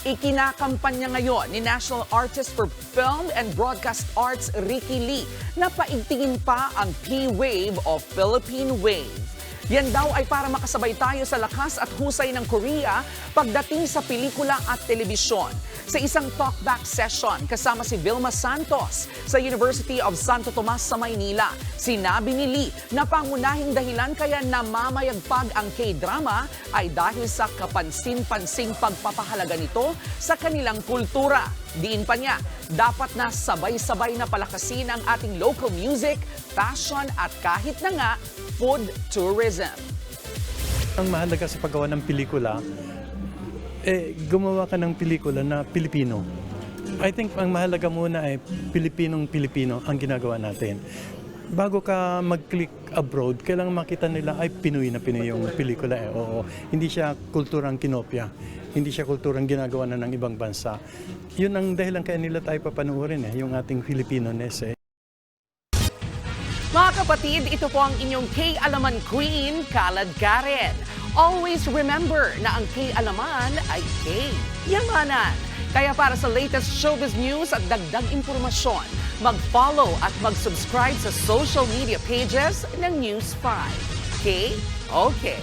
Ikinakampanya ngayon ni National Artist for Film and Broadcast Arts Ricky Lee na paigtingin pa ang P-Wave o Philippine Wave. Yan daw ay para makasabay tayo sa lakas at husay ng Korea pagdating sa pelikula at telebisyon. Sa isang talkback session kasama si Vilma Santos sa University of Santo Tomas sa Maynila, sinabi ni Lee na pangunahing dahilan kaya namamayagpag ang K-drama ay dahil sa kapansin-pansing pagpapahalaga nito sa kanilang kultura. Diin pa niya, dapat na sabay-sabay na palakasin ang ating local music, fashion at kahit na nga, food tourism. Ang mahalaga sa paggawa ng pelikula, gumawa ka ng pelikula na Pilipino. I think ang mahalaga muna ay Pilipinong-Pilipino ang ginagawa natin. Bago ka mag-click abroad, kailangan makita nila ay Pinoy na Pinoy yung pelikula. Oo, hindi siya kulturang kinopya. Hindi siya kulturang ginagawa na ng ibang bansa. Yun ang dahilan kaya nila tayo papanoorin, yung ating Filipino-ness. Mga kapatid, ito po ang inyong K-Alaman Queen, Kalad Karen. Always remember na ang K-Alaman ay K-Yamanan. Kaya para sa latest showbiz news at dagdag impormasyon, mag-follow at mag-subscribe sa social media pages ng News 5. K? Okay.